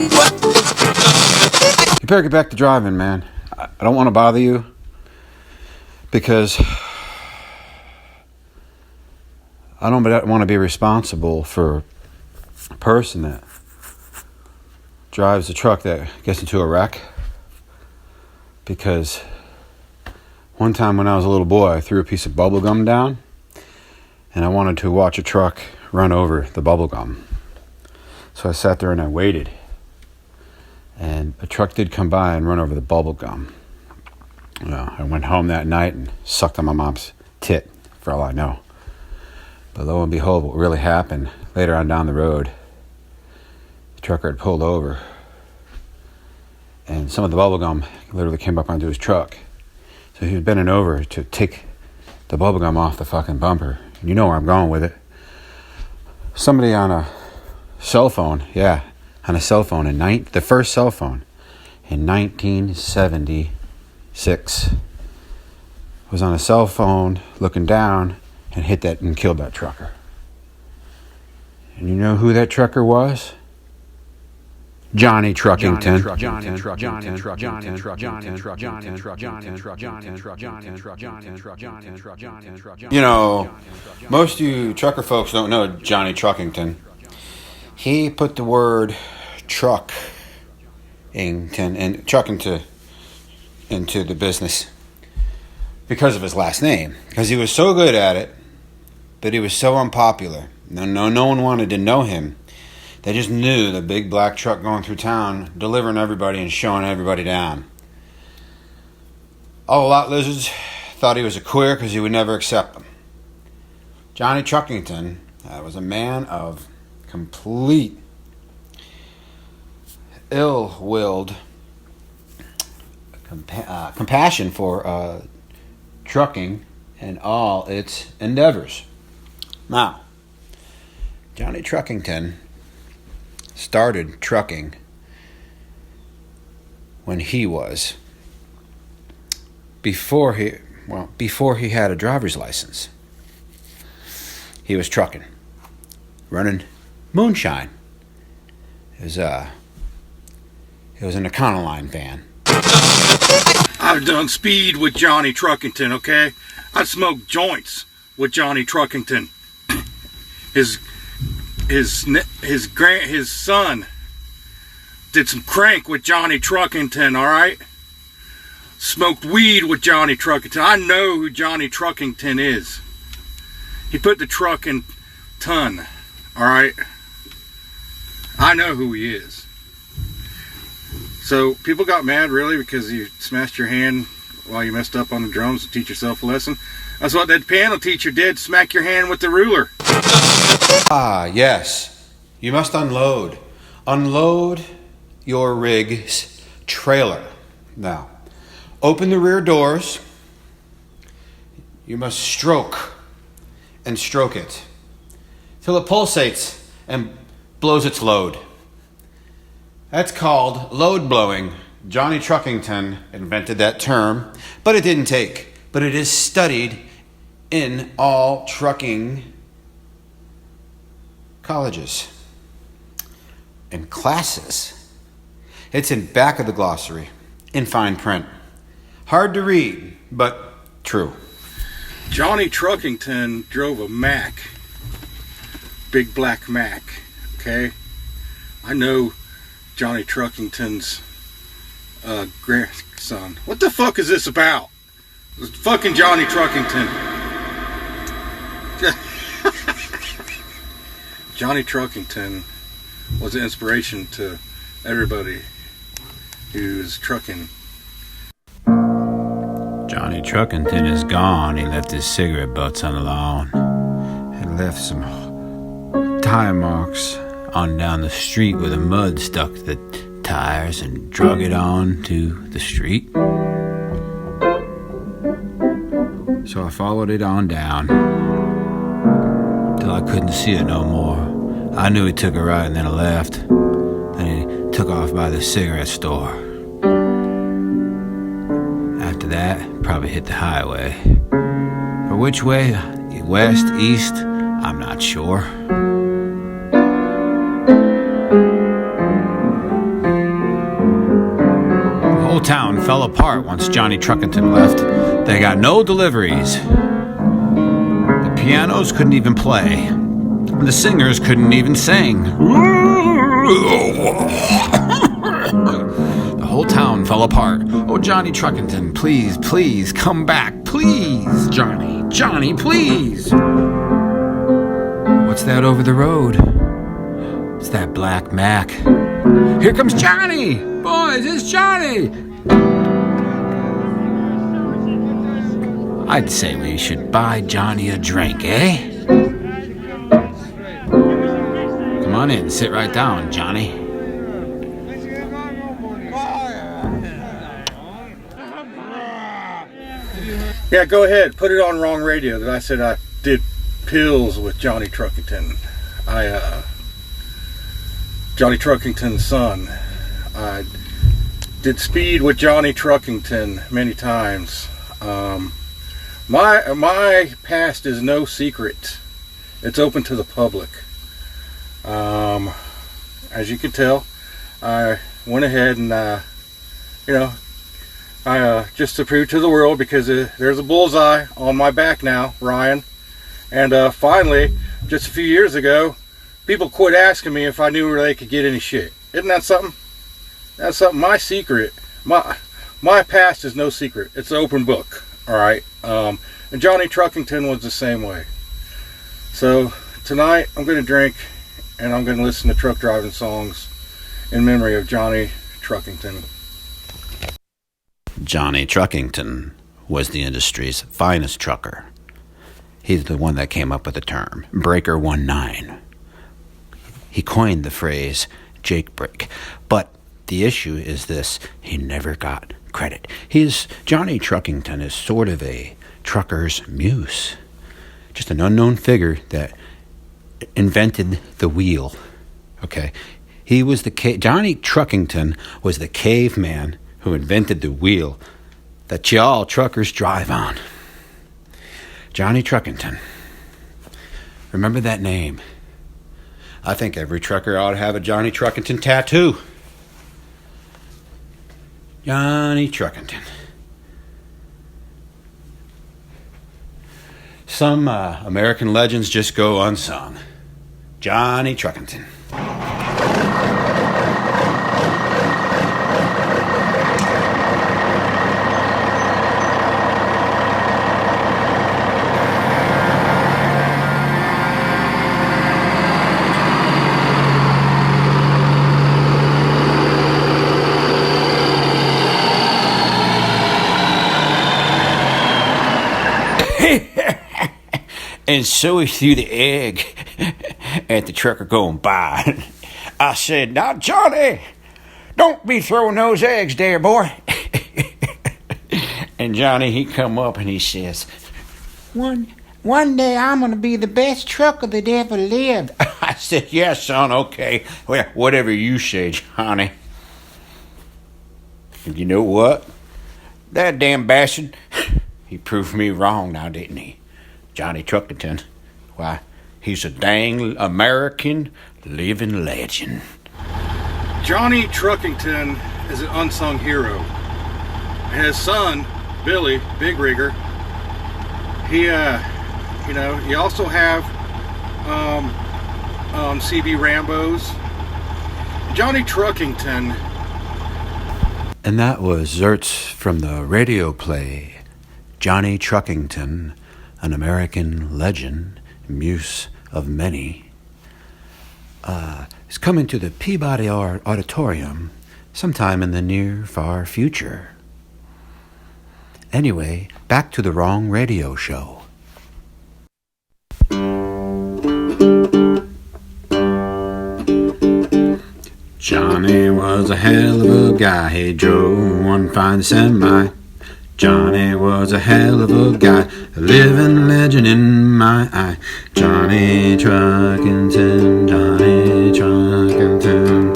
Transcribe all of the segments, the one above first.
You better get back to driving, man. I don't want to bother you because I don't want to be responsible for a person that drives a truck that gets into a wreck. Because one time when I was a little boy, I threw a piece of bubble gum down and I wanted to watch a truck run over the bubble gum. So I sat there and I waited. And a truck did come by and run over the bubble gum. I went home that night and sucked on my mom's tit, for all I know. But lo and behold, what really happened, later on down the road, the trucker had pulled over. And some of the bubble gum literally came up onto his truck. So he was bending over to take the bubble gum off the fucking bumper. And you know where I'm going with it. Somebody on a cell phone, on a cell phone, the first cell phone in 1976 was on a cell phone looking down and hit that and killed that trucker. And you know who that trucker was? Johnny Truckington. You know, most of you trucker folks don't know Johnny Truckington. He put the word truck and truck into the business because of his last name. Because he was so good at it, but he was so unpopular. No one wanted to know him. They just knew the big black truck going through town, delivering everybody and showing everybody down. All the lot lizards thought he was a queer because he would never accept them. Johnny Truckington was a man of complete ill-willed compassion for trucking and all its endeavors. Now, Johnny Truckington started trucking when he was before he had a driver's license. He was trucking, running moonshine. It was an Econoline van. I've done speed with Johnny Truckington, okay? I smoked joints with Johnny Truckington. His son did some crank with Johnny Truckington, all right? Smoked weed with Johnny Truckington. I know who Johnny Truckington is. He put the truck in ton, all right? I know who he is. So people got mad, really, because you smashed your hand while you messed up on the drums to teach yourself a lesson. That's what that piano teacher did, smack your hand with the ruler. Ah, yes. You must unload. Unload your rig's trailer. Now, open the rear doors. You must stroke and stroke it till it pulsates and blows its load. That's called load blowing. Johnny Truckington invented that term, but it didn't take. But it is studied in all trucking colleges and classes. It's in back of the glossary, in fine print. Hard to read, but true. Johnny Truckington drove a Mack, big black Mack, okay? I know Johnny Truckington's grandson. What the fuck is this about? It's fucking Johnny Truckington. Johnny Truckington was an inspiration to everybody who's trucking. Johnny Truckington is gone. He left his cigarette butts on the lawn and left some tire marks on down the street where the mud stuck to the tires and drug it on to the street. So I followed it on down till I couldn't see it no more. I knew he took a right and then a left. Then he took off by the cigarette store. After that, probably hit the highway. For which way? West, east? I'm not sure. whole town fell apart once Johnny Truckington left. They got no deliveries. The pianos couldn't even play. The singers couldn't even sing. The whole town fell apart. Oh, Johnny Truckington, please, please, come back. Please, Johnny. Johnny, please. What's that over the road? It's that black Mac. Here comes Johnny! Boys, it's Johnny! I'd say we should buy Johnny a drink, eh? Come on in, sit right down, Johnny. Yeah, go ahead. Put it on wrong radio that I said I did pills with Johnny Truckington. Johnny Truckington's son. I did speed with Johnny Truckington many times. My past is no secret. It's open to the public. As you can tell, I went ahead and just to prove to the world, because there's a bullseye on my back now, Ryan. And finally, just a few years ago, people quit asking me if I knew where they could get any shit. Isn't that something? That's something. My secret, my past is no secret. It's an open book. All right. And Johnny Truckington was the same way. So tonight I'm going to drink and I'm going to listen to truck driving songs in memory of Johnny Truckington. Johnny Truckington was the industry's finest trucker. He's the one that came up with the term Breaker 19. He coined the phrase Jake Break. But the issue is this: he never got credit. Johnny Truckington is sort of a trucker's muse. Just an unknown figure that invented the wheel. Okay? Johnny Truckington was the caveman who invented the wheel that y'all truckers drive on. Johnny Truckington. Remember that name. I think every trucker ought to have a Johnny Truckington tattoo. Johnny Truckington. Some American legends just go unsung. Johnny Truckington. And so he threw the egg at the trucker going by. I said, "Now, Johnny, don't be throwing those eggs there, boy." And Johnny, he come up and he says, One day I'm going to be the best trucker that ever lived. I said, "Yeah, son, okay. Well, whatever you say, Johnny." And you know what? That damn bastard, he proved me wrong now, didn't he? Johnny Truckington. Why, he's a dang American living legend. Johnny Truckington is an unsung hero. And his son, Billy, Big Rigger, he, you also have CB Rambos. Johnny Truckington. And that was Zertz from the radio play Johnny Truckington, an American legend, muse of many. Is coming to the Peabody Auditorium sometime in the near, far future. Anyway, back to the wrong radio show. Johnny was a hell of a guy. He drove one fine semi. Johnny was a hell of a guy, a living legend in my eye. Johnny Truckington, Johnny Truckington.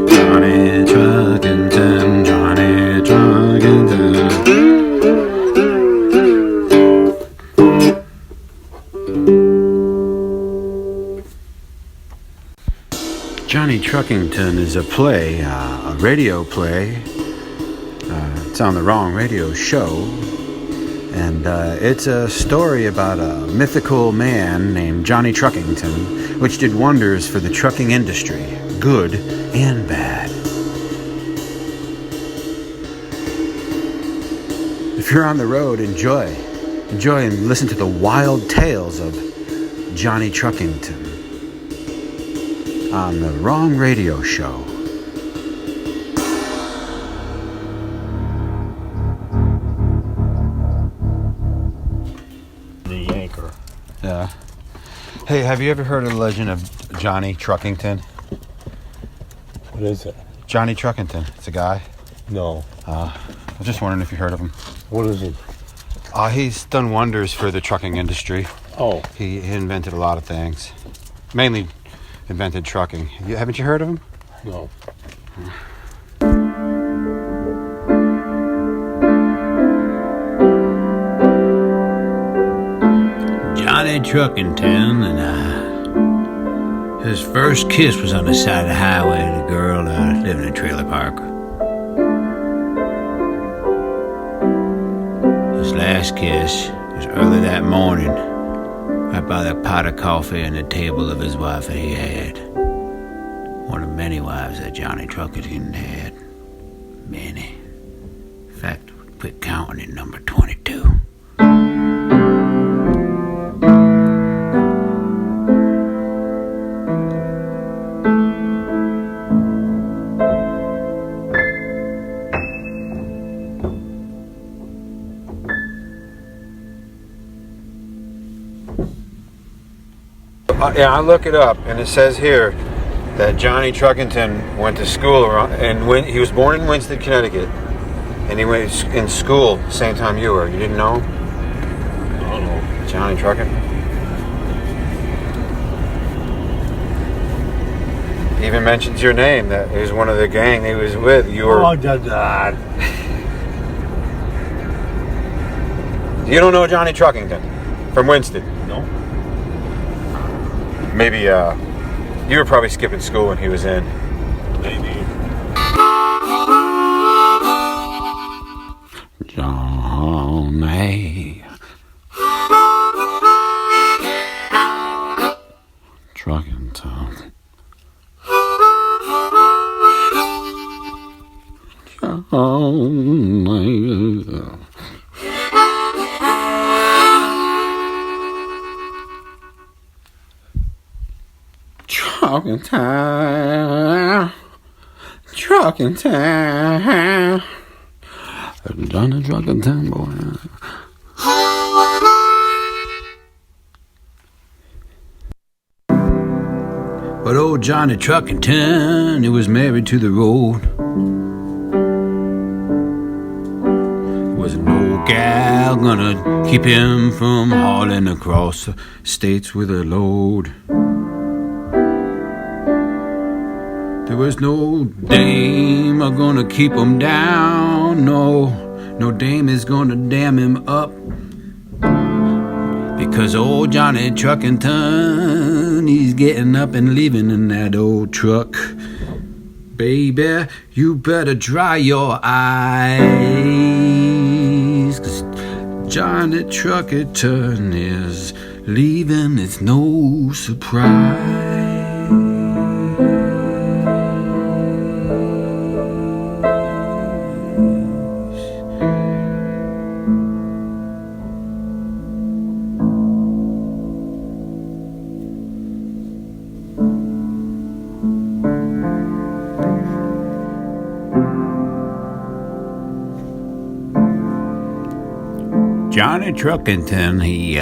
Johnny Truckington, Johnny Truckington. Johnny Truckington Truckington is a play, a radio play. It's on the wrong radio show. And it's a story about a mythical man named Johnny Truckington, which did wonders for the trucking industry, good and bad. If you're on the road, enjoy and listen to the wild tales of Johnny Truckington on the wrong radio show. The anchor. Yeah. Hey, have you ever heard of the legend of Johnny Truckington? What is it? Johnny Truckington. It's a guy. No. I was just wondering if you heard of him. What is it? He's done wonders for the trucking industry. Oh. He invented a lot of things. Mainly invented trucking. Haven't you heard of him? No. Johnny Truckington, and his first kiss was on the side of the highway. The girl lived in a trailer park. His last kiss was early that morning, right by the pot of coffee and the table of his wife that he had. One of many wives that Johnny Truckington had. Many. In fact, quit counting at number 22. Yeah, I look it up, and it says here that Johnny Truckington went to school and he was born in Winston, Connecticut, and he went in school the same time you were. You didn't know? I don't know. Johnny Truckington. He even mentions your name, that he was one of the gang he was with. You were. Oh, that. You don't know Johnny Truckington from Winston? No. Maybe you were probably skipping school when he was in. Maybe. Johnny Truckington. Johnny. Truckington. Johnny Truckington, boy. But old Johnny Truckington, he was married to the road. There wasn't no gal gonna keep him from hauling across the states with a load. There was no dame gonna keep him down. No dame is gonna dam him up. Because old Johnny Truckington, he's getting up and leaving in that old truck. Baby, you better dry your eyes. 'Cause Johnny Truckington is leaving, it's no surprise. Johnny Truckington, he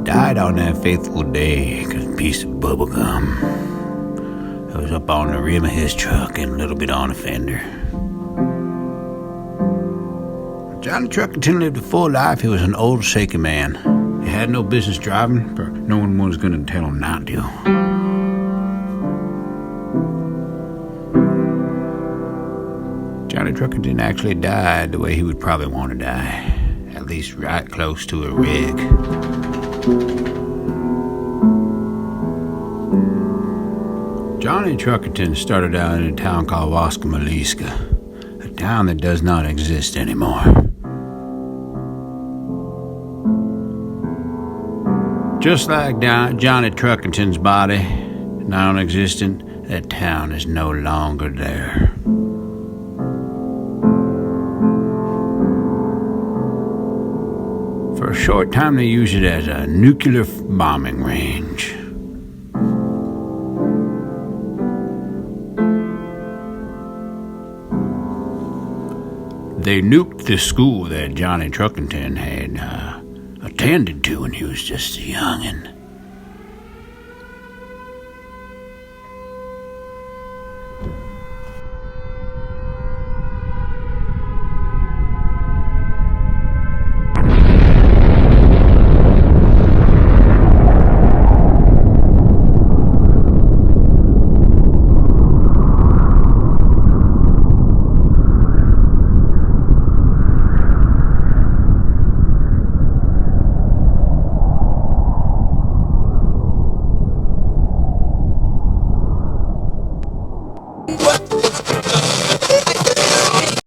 died on that faithful day because a piece of bubble gum that was up on the rim of his truck and a little bit on the fender. Johnny Truckington lived a full life. He was an old, shaky man. He had no business driving, but no one was going to tell him not to. Johnny Truckington actually died the way he would probably want to die, at least right close to a rig. Johnny Truckington started out in a town called Waskomaliska, a town that does not exist anymore. Just like Johnny Truckington's body, non-existent, that town is no longer there. For a short time, they used it as a nuclear bombing range. They nuked the school that Johnny Truckington had attended to when he was just a youngin'.